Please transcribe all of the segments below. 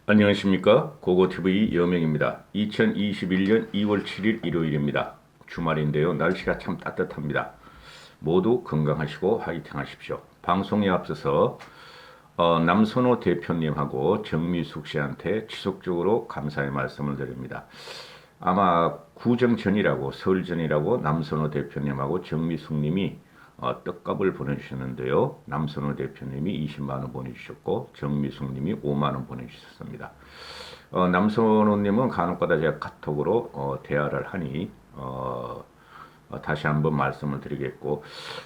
안녕하십니까? 고고TV 여명입니다. 2021년 2월 7일 일요일입니다. 주말인데요. 날씨가 참 따뜻합니다. 모두 건강하시고 화이팅 하십시오. 방송에 앞서서 남선호 대표님하고 정미숙 씨한테 지속적으로 감사의 말씀을 드립니다. 아마 구정전이라고 설전이라고 남선호 대표님하고 정미숙 님이 떡값을 보내주셨는데요. 남선호 대표님이 20만 원 보내주셨고 정미숙 님이 5만 원 보내주셨습니다. 남선호 님은 간혹가다 제가 카톡으로 대화를 하니 다시 한번 말씀을 드리겠고,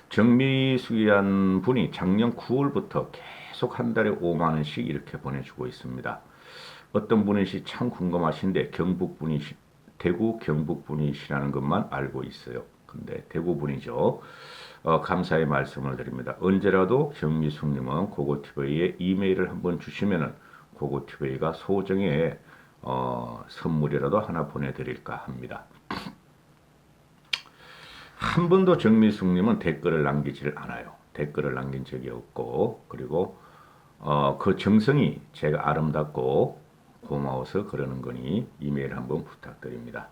정미숙이란 분이 작년 9월부터 계속 한 달에 5만 원씩 이렇게 보내주고 있습니다. 어떤 분이시 참 궁금하신데 대구 경북 분이시라는 것만 알고 있어요. 근데 대구 분이죠. 감사의 말씀을 드립니다. 언제라도 정미숙님은 고고TV에 이메일을 한번 주시면은 고고TV가 소정의 선물이라도 하나 보내드릴까 합니다. 한 번도 정미숙님은 댓글을 남기질 않아요. 댓글을 남긴 적이 없고, 그리고 그 정성이 제가 아름답고 고마워서 그러는 거니 이메일 한번 부탁드립니다.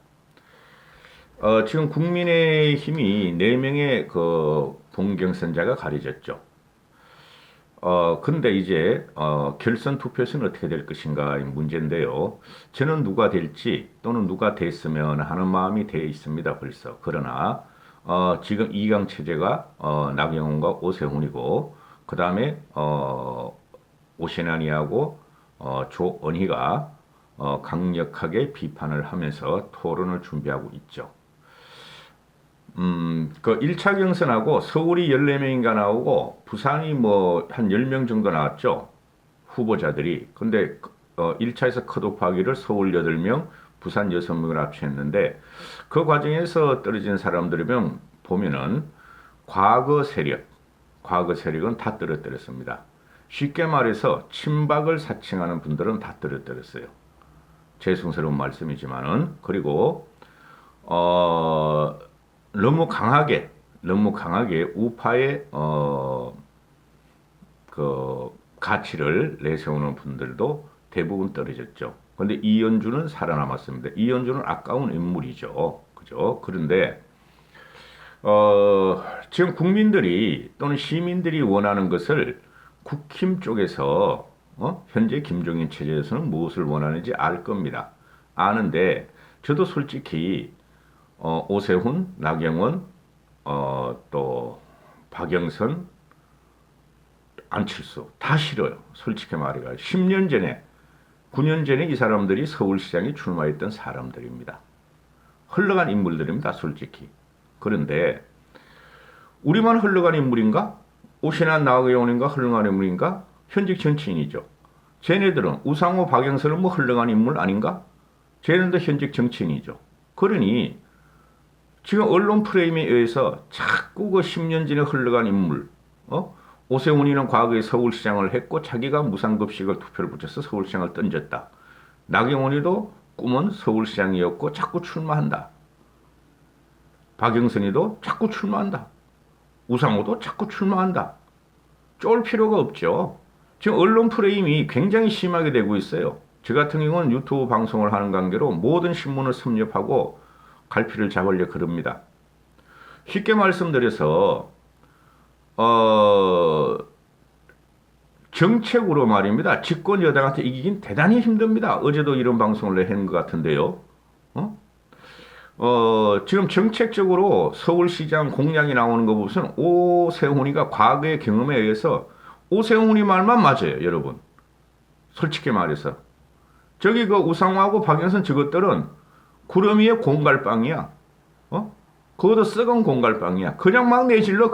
지금 국민의힘이 4명의 그 본경선자가 가려졌죠. 근데 이제 결선 투표에서는 어떻게 될 것인가 문제인데요. 저는 누가 될지 또는 누가 됐으면 하는 마음이 돼 있습니다, 벌써. 그러나 지금 2강 체제가 나경원과 오세훈이고, 그 다음에 오신환이하고 조언희가 강력하게 비판을 하면서 토론을 준비하고 있죠. 그 1차 경선하고 서울이 14명인가 나오고 부산이 뭐 한 10명 정도 나왔죠. 후보자들이. 근데 1차에서 컷오프하기를 서울 8명, 부산 6명을 합치했는데, 그 과정에서 떨어진 사람들이면 보면은 과거 세력은 다 떨어뜨렸습니다. 쉽게 말해서 친박을 사칭하는 분들은 다 떨어뜨렸어요. 죄송스러운 말씀이지만은. 그리고 너무 강하게 우파의 그 가치를 내세우는 분들도 대부분 떨어졌죠. 근데 이현주는 살아남았습니다. 이현주는 아까운 인물이죠. 그죠? 그런데 지금 국민들이 또는 시민들이 원하는 것을 국힘 쪽에서 현재 김종인 체제에서는 무엇을 원하는지 알 겁니다. 아는데 저도 솔직히 오세훈, 나경원, 또 박영선, 안철수 다 싫어요. 솔직히 말해가 10년 전에 9년 전에 이 사람들이 서울시장에 출마했던 사람들입니다. 흘러간 인물들입니다. 솔직히. 그런데 우리만 흘러간 인물인가? 오신환 나경원인가 흘러간 인물인가? 현직 정치인이죠. 쟤네들은 우상호 박영선은 뭐 흘러간 인물 아닌가? 쟤네들도 현직 정치인이죠. 그러니 지금 언론 프레임에 의해서 자꾸 그 10년 전에 흘러간 인물, 오세훈이는 과거에 서울시장을 했고 자기가 무상급식을 투표를 붙여서 서울시장을 던졌다. 나경원이도 꿈은 서울시장이었고 자꾸 출마한다. 박영선이도 자꾸 출마한다. 우상호도 자꾸 출마한다. 쫄 필요가 없죠. 지금 언론 프레임이 굉장히 심하게 되고 있어요. 저 같은 경우는 유튜브 방송을 하는 관계로 모든 신문을 섭렵하고 갈피를 잡으려 그럽니다. 쉽게 말씀드려서 정책으로 말입니다. 집권 여당한테 이기긴 대단히 힘듭니다. 어제도 이런 방송을 한 것 같은데요. 지금 정책적으로 서울시장 공약이 나오는 거 보면 오세훈이가 과거의 경험에 의해서 오세훈이 말만 맞아요, 여러분. 솔직히 말해서. 저기 그 우상호하고 박영선 저것들은 구름 위에 공갈빵이야. 그것도 썩은 공갈빵이야. 그냥 막 내질러.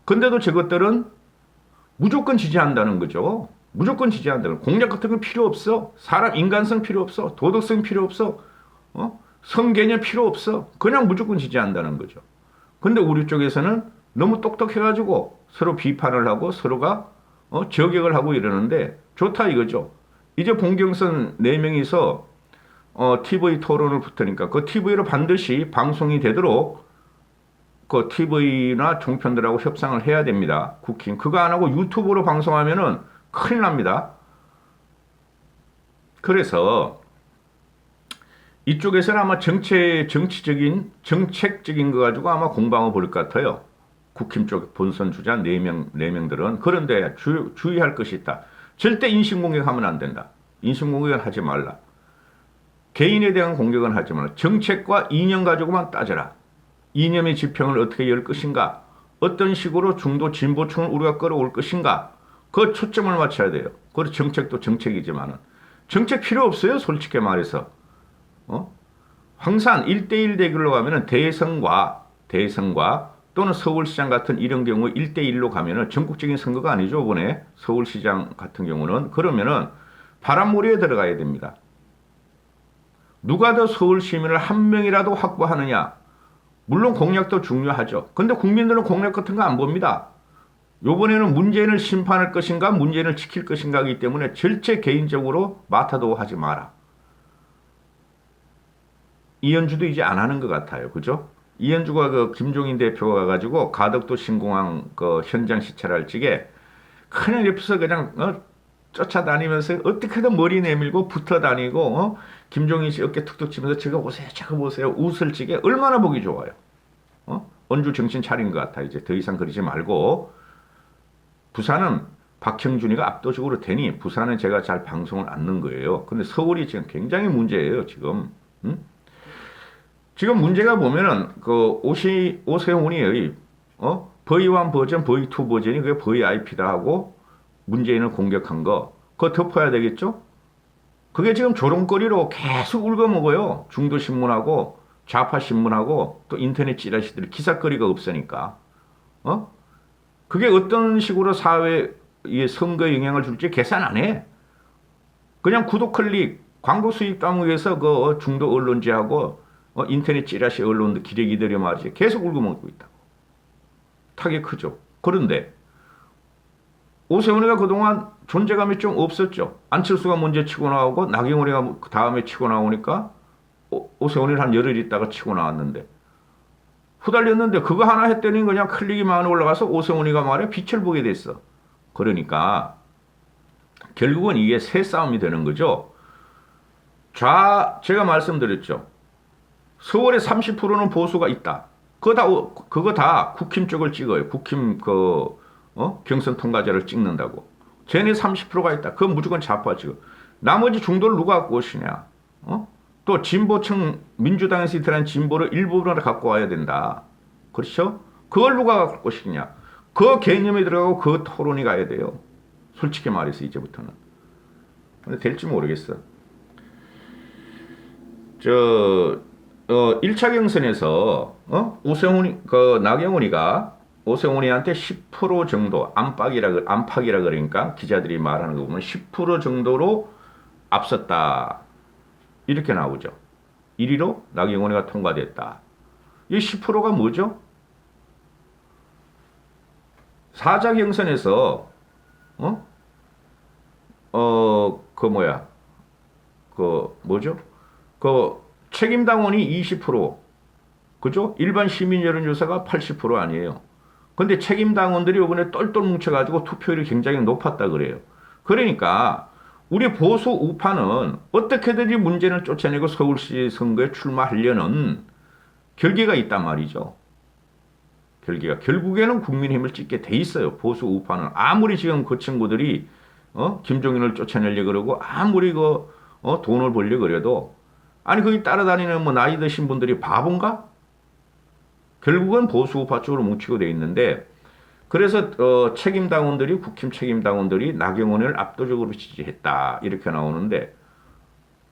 근데도 저것들은 무조건 지지한다는 거죠. 무조건 지지한다는 거. 공약 같은 건 필요 없어. 사람 인간성 필요 없어. 도덕성 필요 없어. 성개념 필요 없어. 그냥 무조건 지지한다는 거죠. 근데 우리 쪽에서는 너무 똑똑해가지고 서로 비판을 하고 서로가 저격을 하고 이러는데 좋다 이거죠. 이제 본경선 4명이서 TV 토론을 붙으니까 그 TV로 반드시 방송이 되도록 그 TV나 종편들하고 협상을 해야 됩니다. 국힘. 그거 안 하고 유튜브로 방송하면은 큰일 납니다. 그래서 이쪽에서는 아마 정책적인 거 가지고 아마 공방을 벌일 것 같아요. 국힘 쪽 본선 주자 4명들은. 그런데 주의할 것이 있다. 절대 인신공격하면 안 된다. 인신공격은 하지 말라. 개인에 대한 공격은 하지 말라. 정책과 이념 가지고만 따져라. 이념의 지평을 어떻게 열 것인가? 어떤 식으로 중도 진보층을 우리가 끌어올 것인가? 그 초점을 맞춰야 돼요. 그리고 정책도 정책이지만은. 정책 필요 없어요. 솔직히 말해서. 황산 1대1 대결로 가면은 대선과 또는 서울시장 같은 이런 경우 1대1로 가면은 전국적인 선거가 아니죠. 이번에 서울시장 같은 경우는. 그러면은 바람몰이에 들어가야 됩니다. 누가 더 서울 시민을 한 명이라도 확보하느냐. 물론 공약도 중요하죠. 근데 국민들은 공약 같은 거 안 봅니다. 요번에는 문재인을 심판할 것인가 문재인을 지킬 것인가 하기 때문에 절대 개인적으로 맡아도 하지 마라. 이현주도 이제 안 하는 것 같아요. 그죠? 이현주가 그 김종인 대표가 가가지고 가덕도 신공항 그 현장 시찰할 적에 큰일 옆에서 그냥 쫓아다니면서 어떻게든 머리 내밀고 붙어 다니고 김종인 씨 어깨 툭툭 치면서 저거 보세요 웃을 적에 얼마나 보기 좋아요. 언주 정신 차린 것 같아. 이제 더 이상 그러지 말고 부산은 박형준이가 압도적으로 되니 부산은 제가 잘 방송을 안 넣은 거예요. 근데 서울이 지금 굉장히 문제예요. 지금. 지금 문제가 보면은 그 오세훈이 버이1 버전, 버이2 버전이 그게 버이 IP다 하고 문재인을 공격한 거 그거 덮어야 되겠죠? 그게 지금 조롱거리로 계속 울거먹어요. 중도신문하고 좌파신문하고 또 인터넷 찌라시들 기사거리가 없으니까. 그게 어떤 식으로 사회에 선거에 영향을 줄지 계산 안 해. 그냥 구독 클릭, 광고 수익 따기 위해서 그 중도 언론지하고 인터넷 찌라시 언론도 기대기들여 말이지 계속 울고먹고 있다고. 타격이 크죠. 그런데 오세훈이가 그동안 존재감이 좀 없었죠. 안철수가 먼저 치고 나오고 나경원이가 그 다음에 치고 나오니까 오세훈이는 한 열흘 있다가 치고 나왔는데 후달렸는데 그거 하나 했더니 그냥 클릭이 많이 올라가서 오세훈이가 말해 빛을 보게 됐어. 그러니까 결국은 이게 새 싸움이 되는 거죠. 제가 말씀드렸죠. 서울에 30%는 보수가 있다. 그거 다 국힘 쪽을 찍어요. 국힘 경선 통과자를 찍는다고. 쟤네 30%가 있다. 그건 무조건 좌파 찍어. 나머지 중도를 누가 갖고 오시냐. 또 진보층 민주당에서 이탈한 진보를 일부분으로 갖고 와야 된다. 그렇죠? 그걸 누가 갖고 오시냐. 그 개념에 들어가고 그 토론이 가야 돼요. 솔직히 말해서 이제부터는. 근데 될지 모르겠어. 1차 경선에서 나경원이가 오세훈이한테 10% 정도 안팎이라 그러니까 기자들이 말하는 거 보면 10% 정도로 앞섰다. 이렇게 나오죠. 1위로 나경원이가 통과됐다. 이 10%가 뭐죠? 4자 경선에서 책임당원이 20%, 그죠? 일반 시민 여론조사가 80% 아니에요. 근데 책임당원들이 이번에 똘똘 뭉쳐가지고 투표율이 굉장히 높았다 그래요. 그러니까 우리 보수 우파는 어떻게든지 문재인을 쫓아내고 서울시 선거에 출마하려는 결계가 있단 말이죠. 결국에는 국민의힘을 찍게 돼 있어요. 보수 우파는. 아무리 지금 그 친구들이 김종인을 쫓아내려고 그러고 아무리 돈을 벌려고 그래도 아니 거기 따라다니는 나이 드신 분들이 바본가? 결국은 보수 우파 쪽으로 뭉치고 돼 있는데 그래서 국힘 책임당원들이 나경원을 압도적으로 지지했다 이렇게 나오는데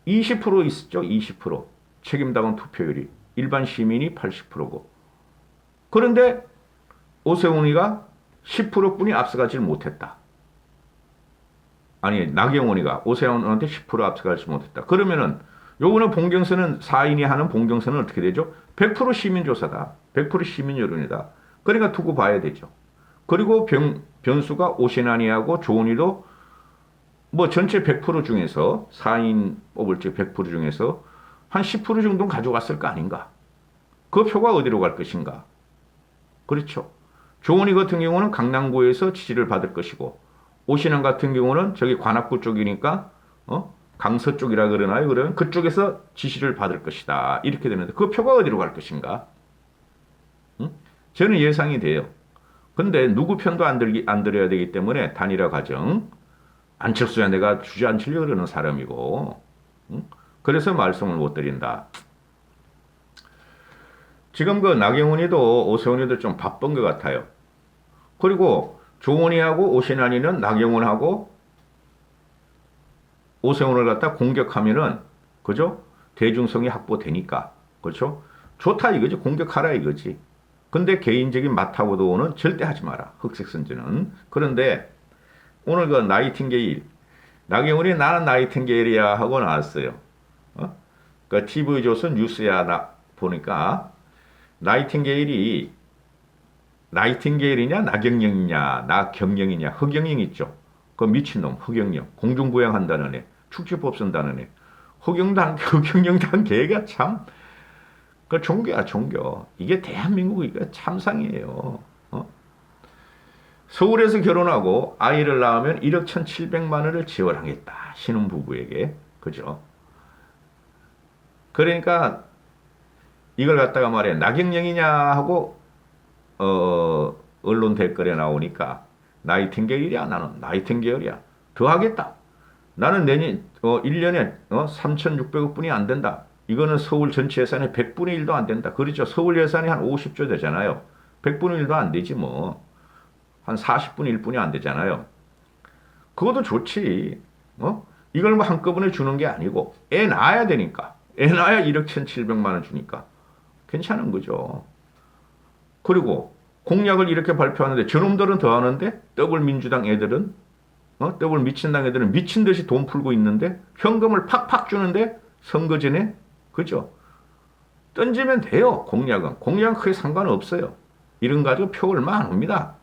20% 있었죠. 20% 책임당원 투표율이 일반 시민이 80%고 그런데 오세훈이가 10%뿐이 앞서가지 못했다. 아니 나경원이가 오세훈한테 10% 앞서가지 못했다. 그러면은 요번에 본경선은 4인이 하는 본경선은 어떻게 되죠? 100% 시민조사다. 100% 시민 여론이다. 그러니까 두고 봐야 되죠. 그리고 변수가 오신환이하고 조은희도 전체 100% 중에서 4인 뽑을 때 100% 중에서 한 10% 정도는 가져갔을 거 아닌가. 그 표가 어디로 갈 것인가. 그렇죠. 조은희 같은 경우는 강남구에서 지지를 받을 것이고 오신환 같은 경우는 저기 관악구 쪽이니까 강서쪽이라 그러나요? 그러면 그쪽에서 지시를 받을 것이다. 이렇게 되는데 그 표가 어디로 갈 것인가? 응? 저는 예상이 돼요. 근데 누구 편도 안 들어야 되기 때문에 단일화 과정. 안철수야 내가 주저앉히려고 그러는 사람이고. 응? 그래서 말씀을 못 드린다. 지금 그 나경원이도 오세훈이도 좀 바쁜 것 같아요. 그리고 조원희하고 오신환이는 나경원하고 오세훈을 갖다 공격하면은 그죠? 대중성이 확보되니까 그렇죠? 좋다 이거지 공격하라 이거지. 근데 개인적인 마타보도는 절대 하지 마라. 흑색선전은. 그런데 오늘 그 나이팅게일 나경원이 나는 나이팅게일이야 하고 나왔어요. 어? 그 TV조선 뉴스야 보니까 나이팅게일이 나이팅게일이냐 나경영이냐 나경영이냐 허경영 있죠. 그 미친놈 허경영 공중부양한다는 애 축지법 쓴다는 애 허경영당 걔가 참 그 종교야 종교. 이게 대한민국 이거 참상이에요. 어? 서울에서 결혼하고 아이를 낳으면 1억 1,700만 원을 지원하겠다. 신혼부부에게. 그죠? 그러니까 이걸 갖다가 말해 나경영이냐 하고 언론 댓글에 나오니까 나이팅게일이야 나는 나이팅게일이야 더 하겠다. 나는 내년 1년에 3,600억 분이 안 된다. 이거는 서울 전체 예산의 100분의 1도 안 된다. 그렇죠. 서울 예산이 한 50조 되잖아요. 100분의 1도 안 되지 뭐. 한 40분의 1분이 안 되잖아요. 그것도 좋지. 이걸 뭐 한꺼번에 주는 게 아니고 애 낳아야 되니까. 애 낳아야 1억 1,700만 원 주니까. 괜찮은 거죠. 그리고 공약을 이렇게 발표하는데 저놈들은 더 하는데 더블민주당 애들은 더블미친당 애들은 미친 듯이 돈 풀고 있는데 현금을 팍팍 주는데 선거 전에 그죠? 던지면 돼요. 공약은 크게 상관없어요. 이런 거 가지고 표 얼마 안 옵니다.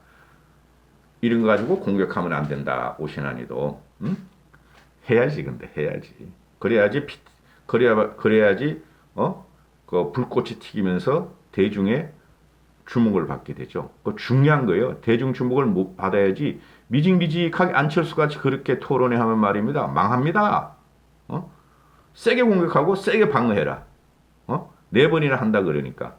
이런 거 가지고 공격하면 안 된다. 오신환이도 해야지 근데 해야지. 그래야지 그 불꽃이 튀기면서 대중의 주목을 받게 되죠. 그 중요한 거예요. 대중 주목을 못 받아야지 미직미직하게 안철수같이 그렇게 토론회 하면 말입니다. 망합니다. 세게 공격하고 세게 방어해라. 네 번이나 한다 그러니까.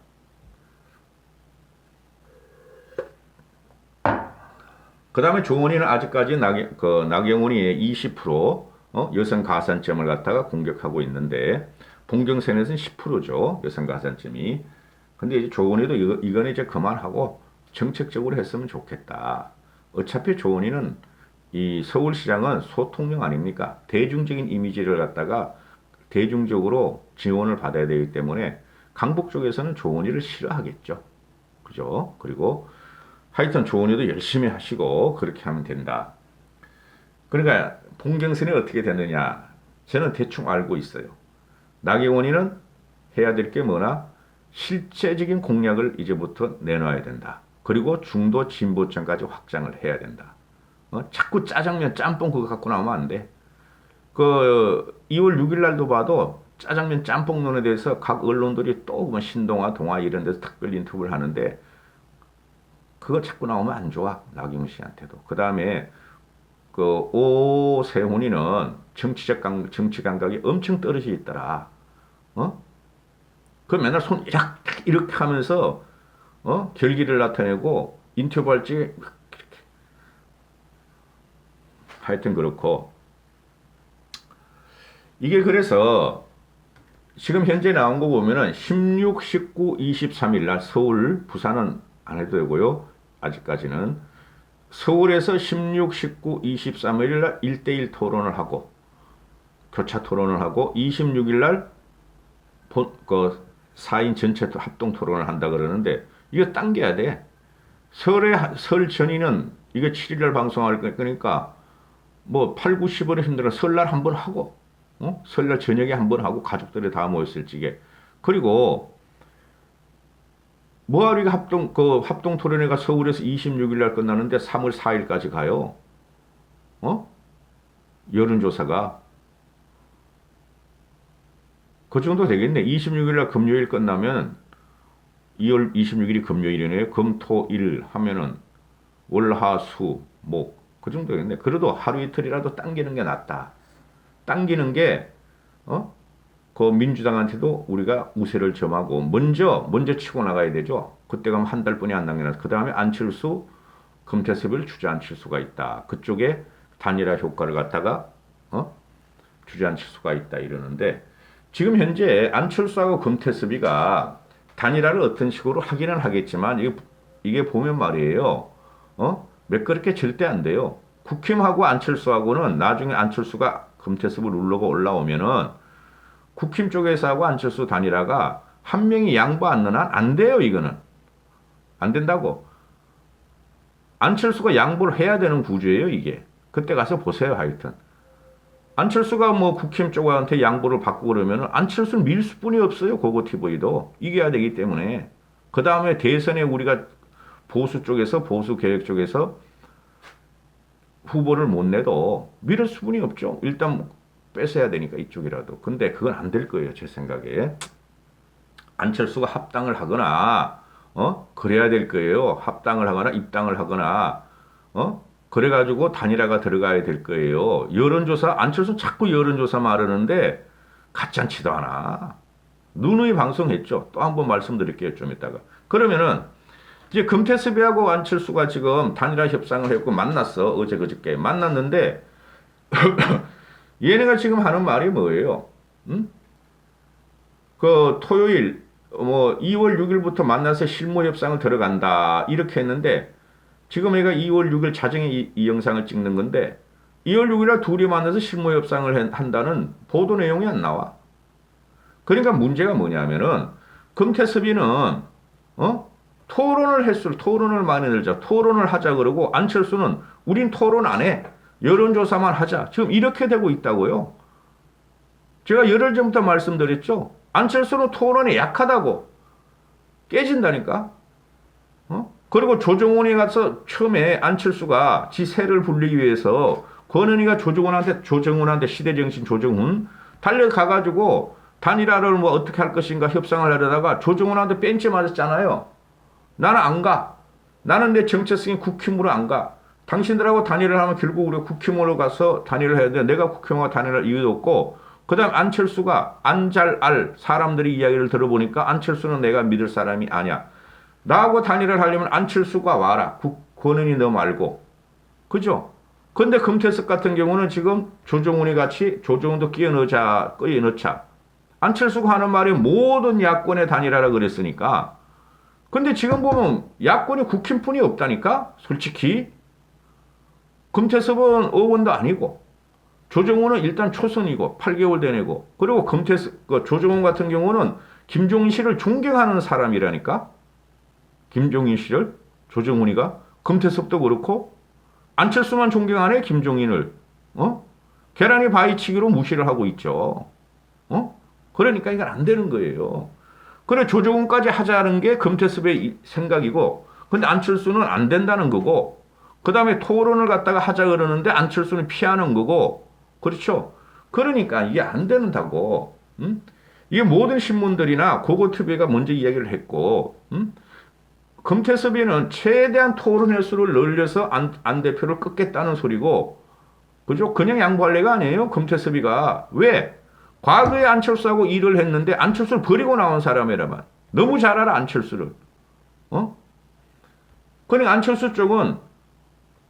그 다음에 조원희는 아직까지 나경원이의 20% 여성 가산점을 갖다가 공격하고 있는데 동경선에서는 10%죠. 여성 가산점이. 근데 이제 조원희도 이거는 이제 그만하고 정책적으로 했으면 좋겠다. 어차피 조원희는 이 서울시장은 소통령 아닙니까? 대중적인 이미지를 갖다가 대중적으로 지원을 받아야 되기 때문에 강북 쪽에서는 조원희를 싫어하겠죠. 그죠? 그리고 하여튼 조원희도 열심히 하시고 그렇게 하면 된다. 그러니까 동경선이 어떻게 되느냐 저는 대충 알고 있어요. 나경원이는 해야 될 게 뭐나 실제적인 공약을 이제부터 내놔야 된다. 그리고 중도 진보층까지 확장을 해야 된다. 자꾸 짜장면 짬뽕 그거 갖고 나오면 안 돼. 그 2월 6일 날도 봐도 짜장면 짬뽕 논에 대해서 각 언론들이 또 뭐 신동아 동아 이런 데서 특별 인터뷰를 하는데 그거 자꾸 나오면 안 좋아. 나경원 씨한테도. 그 다음에 그 오세훈이는 정치 감각이 엄청 떨어져 있더라. 그 맨날 손 이렇게 하면서 결기를 나타내고 인터뷰할 때 하여튼 그렇고 이게 그래서 지금 현재 나온 거 보면은 16, 19, 23일 날 서울, 부산은 안 해도 되고요. 아직까지는 서울에서 16, 19, 23일 날 1대1 토론을 하고 교차 토론을 하고 26일 날 그 4인 전체 합동 토론을 한다 그러는데 이거 당겨야 돼. 설 전이는 이게 7일 날 방송할 거니까 뭐 8, 9, 10월에 힘들어 설날 한번 하고 설날 저녁에 한번 하고 가족들이 다 모였을 적에 그리고 뭐하리가 합동 토론회가 서울에서 26일 날 끝나는데 3월 4일까지 가요. 여론조사가 그 정도 되겠네. 26일 날 금요일 끝나면 2월 26일이 금요일이네요. 금, 토, 일 하면은 월, 하, 수, 목 그 정도 되겠네. 그래도 하루 이틀이라도 당기는 게 낫다. 당기는 게 그 민주당한테도 우리가 우세를 점하고 먼저 치고 나가야 되죠. 그때 가면 한 달뿐이 안 남겨놔서 그 다음에 안철수, 금태섭을 주저앉힐 수가 있다. 그쪽에 단일화 효과를 갖다가 주저앉힐 수가 있다 이러는데 지금 현재 안철수하고 금태섭이가 단일화를 어떤 식으로 하기는 하겠지만 이게 보면 말이에요. 매끄럽게 절대 안 돼요. 국힘하고 안철수하고는 나중에 안철수가 금태섭을 누르고 올라오면은 국힘 쪽에서 하고 안철수 단일화가 한 명이 양보 안 넣으면 안 돼요. 이거는 안 된다고. 안철수가 양보를 해야 되는 구조예요. 이게 그때 가서 보세요. 하여튼 안철수가 뭐 국힘 쪽한테 양보를 받고 그러면 안철수는 밀 수뿐이 없어요. 고고TV도 이겨야 되기 때문에 그 다음에 대선에 우리가 보수 쪽에서 보수 개혁 쪽에서 후보를 못 내도 밀을 수뿐이 없죠. 일단 뺏어야 되니까 이쪽이라도. 근데 그건 안 될 거예요. 제 생각에. 안철수가 합당을 하거나 그래야 될 거예요. 합당을 하거나 입당을 하거나 그래가지고 단일화가 들어가야 될 거예요. 여론조사 안철수 자꾸 여론조사 말하는데 가짜치도 않아. 누누이 방송했죠. 또 한 번 말씀드릴게요. 좀 이따가. 그러면은 이제 금태섭이하고 안철수가 지금 단일화 협상을 했고 만났어. 어제 그저께 만났는데 얘네가 지금 하는 말이 뭐예요? 그 토요일 뭐 2월 6일부터 만나서 실무 협상을 들어간다 이렇게 했는데 지금 얘가 2월 6일 자정에 이 영상을 찍는 건데 2월 6일날 둘이 만나서 실무 협상을 한다는 보도 내용이 안 나와. 그러니까 문제가 뭐냐면은 금태섭이는 토론을 많이 늘자. 토론을 하자 그러고 안철수는 우린 토론 안 해. 여론조사만 하자. 지금 이렇게 되고 있다고요. 제가 열흘 전부터 말씀드렸죠. 안철수는 토론이 약하다고. 깨진다니까. 그리고 조정훈이 가서 처음에 안철수가 지 세를 불리기 위해서 권은희가 조정훈한테 시대정신 조정훈 달려가가지고 단일화를 뭐 어떻게 할 것인가 협상을 하려다가 조정훈한테 벤치 맞았잖아요. 나는 안 가. 나는 내 정체성이 국힘으로 안 가. 당신들하고 단일을 하면 결국 우리가 국힘으로 가서 단일을 해야 돼. 내가 국힘과 단일할 이유도 없고 그 다음 안철수가 안 잘 알 사람들이 이야기를 들어보니까 안철수는 내가 믿을 사람이 아니야. 나하고 단일을 하려면 안철수가 와라. 권은희 너 말고. 그죠? 근데 금태섭 같은 경우는 지금 조정훈이 같이 조정훈도 끼어넣자. 안철수가 하는 말이 모든 야권의 단일화라 그랬으니까. 근데 지금 보면 야권이 국힘뿐이 없다니까? 솔직히. 금태섭은 의원도 아니고 조정훈은 일단 초선이고 8개월 되내고 그리고 조정훈 같은 경우는 김종인 씨를 존경하는 사람이라니까. 김종인 씨를 조정훈이가 금태섭도 그렇고 안철수만 존경하네 김종인을. 계란이 바위치기로 무시를 하고 있죠. 그러니까 이건 안 되는 거예요. 그래 조정훈까지 하자는 게 금태섭의 생각이고 근데 안철수는 안 된다는 거고 그 다음에 토론을 갖다가 하자 그러는데 안철수는 피하는 거고 그렇죠. 그러니까 이게 안 된다고. 이게 모든 신문들이나 고고TV가 먼저 이야기를 했고 금태섭이는 최대한 토론 횟수를 늘려서 안 대표를 끊겠다는 소리고 그죠? 그냥 양보할 애가 아니에요. 금태섭이가. 왜? 과거에 안철수하고 일을 했는데 안철수를 버리고 나온 사람이라면 너무 잘 알아 안철수를. 그러니까 안철수 쪽은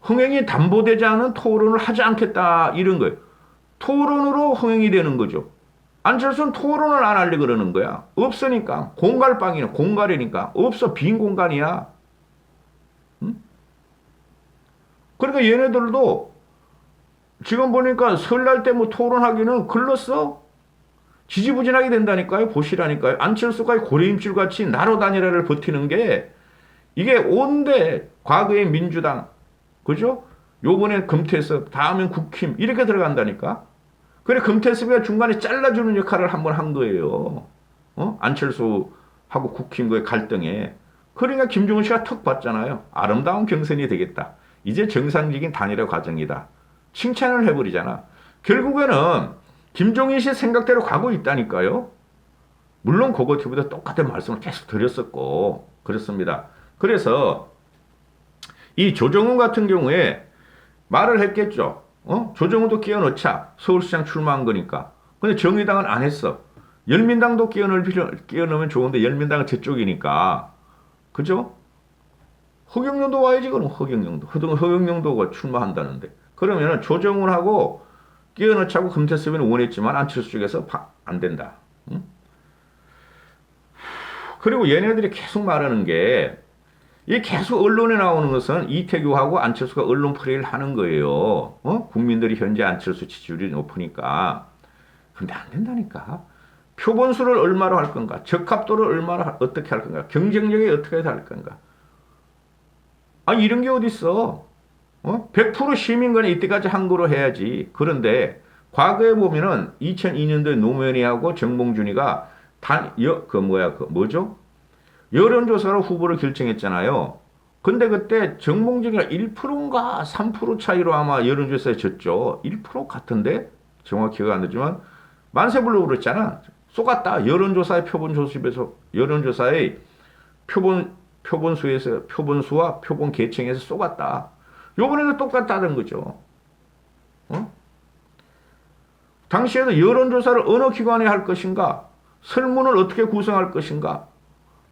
흥행이 담보되지 않은 토론을 하지 않겠다 이런 거예요. 토론으로 흥행이 되는 거죠. 안철수는 토론을 안 하려고 그러는 거야. 없으니까. 공갈빵이네. 공갈이니까. 없어. 빈 공간이야. 그러니까 얘네들도 지금 보니까 설날 때 뭐 토론하기는 글렀어. 지지부진하게 된다니까요. 보시라니까요. 안철수가 고래임줄 같이 나로 단일화를 버티는 게 이게 온데 과거의 민주당 그죠? 요번엔 금태섭 다음엔 국힘 이렇게 들어간다니까. 그래 금태섭이가 중간에 잘라주는 역할을 한번 한 거예요. 안철수하고 국힘과의 갈등에. 그러니까 김종인 씨가 턱 봤잖아요. 아름다운 경선이 되겠다. 이제 정상적인 단일화 과정이다. 칭찬을 해버리잖아. 결국에는 김종인 씨 생각대로 가고 있다니까요. 물론 고고TV도 똑같은 말씀을 계속 드렸었고 그렇습니다. 그래서 이 조정훈 같은 경우에 말을 했겠죠. 조정우도 끼워넣자. 서울시장 출마한 거니까. 근데 정의당은 안 했어. 열민당도 끼워넣으면 좋은데 열민당은 제 쪽이니까. 그죠? 허경영도 와야지 그럼 허경영도 출마한다는데. 그러면은 조정훈하고 끼워넣자고 금태섭이는 원했지만 안철수 쪽에서 안 된다. 응? 그리고 얘네들이 계속 말하는 게 이 계속 언론에 나오는 것은 이태규하고 안철수가 언론 플레이를 하는 거예요. 국민들이 현재 안철수 지지율이 높으니까. 근데 안 된다니까. 표본수를 얼마로 할 건가? 적합도를 얼마로 어떻게 할 건가? 경쟁력이 어떻게 할 건가? 아, 이런 게 어딨어? 100% 시민권이 이때까지 한 거로 해야지. 그런데 과거에 보면은 2002년도에 노무현이하고 정봉준이가 뭐죠? 여론조사로 후보를 결정했잖아요. 근데 그때 정봉준이가 1%인가 3% 차이로 아마 여론조사에 졌죠. 1% 같은데? 정확히 기억 안 나지만 만세불로 그랬잖아. 쏘갔다. 여론조사의 표본조습에서 여론조사의 표본수와 표본 계층에서 쏘갔다. 요번에도 똑같다는 거죠. 당시에도 여론조사를 어느 기관에 할 것인가? 설문을 어떻게 구성할 것인가?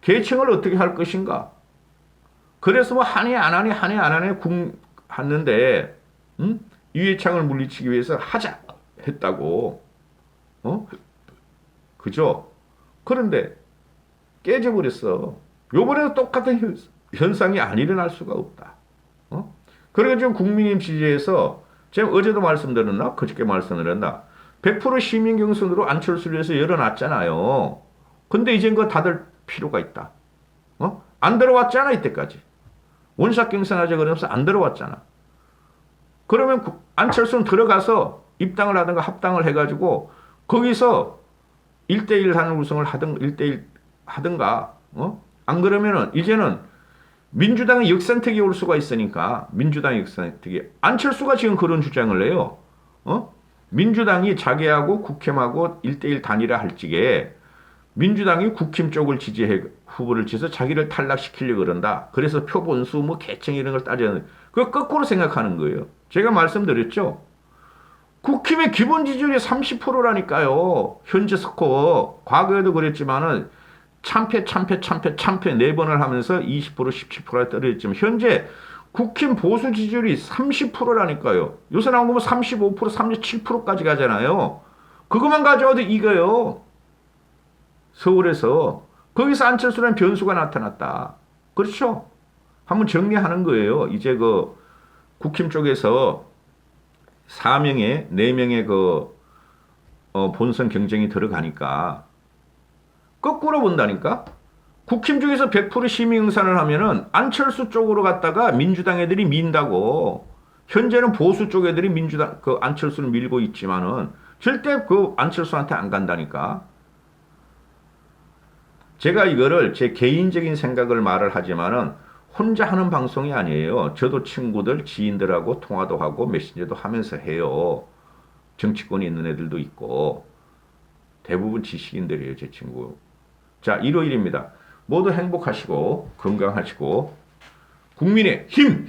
계층을 어떻게 할 것인가? 그래서 뭐 하네 안 하네 했는데 이회창을 물리치기 위해서 하자 했다고. 그죠? 그런데 깨져버렸어. 요번에도 똑같은 현상이 안 일어날 수가 없다. 그러니까 지금 국민의힘 지지에서 제가 어제도 말씀드렸나? 그저께 말씀드렸나? 100% 시민 경선으로 안철수를 해서 열어놨잖아요. 근데 이젠 그거 다들 필요가 있다. 안 들어왔잖아, 이때까지. 원샷 경선하자 그러면서 안 들어왔잖아. 그러면 안철수는 들어가서 입당을 하든가 합당을 해가지고 거기서 1대1 하는 구성을 하든 1대1 하든가. 안 그러면은 이제는 민주당의 역선택이 올 수가 있으니까 민주당의 역선택이 안철수가 지금 그런 주장을 해요. 민주당이 자기하고 국힘하고 1대1 단일화 할 적에 민주당이 국힘 쪽을 지지해 후보를 지어서 자기를 탈락시키려고 그런다. 그래서 표본수 뭐 계층 이런 걸 따져야 그거 거꾸로 생각하는 거예요. 제가 말씀드렸죠. 국힘의 기본 지지율이 30%라니까요. 현재 스코어. 과거에도 그랬지만은 참패 4번을 하면서 20% 17%가 떨어졌지만 현재 국힘 보수 지지율이 30%라니까요. 요새 나온 거면 35% 37%까지 가잖아요. 그것만 가져와도 이겨요. 서울에서. 거기서 안철수라는 변수가 나타났다. 그렇죠? 한번 정리하는 거예요. 이제 그 국힘 쪽에서 4명의 본선 경쟁이 들어가니까 거꾸로 본다니까? 국힘 중에서 100% 시민응산을 하면은 안철수 쪽으로 갔다가 민주당 애들이 민다고. 현재는 보수 쪽 애들이 안철수를 밀고 있지만은 절대 안철수한테 안 간다니까. 제가 이거를 제 개인적인 생각을 말을 하지만은 혼자 하는 방송이 아니에요. 저도 친구들, 지인들하고 통화도 하고 메신저도 하면서 해요. 정치권에 있는 애들도 있고. 대부분 지식인들이에요, 제 친구. 자, 일요일입니다. 모두 행복하시고 건강하시고 국민의 힘!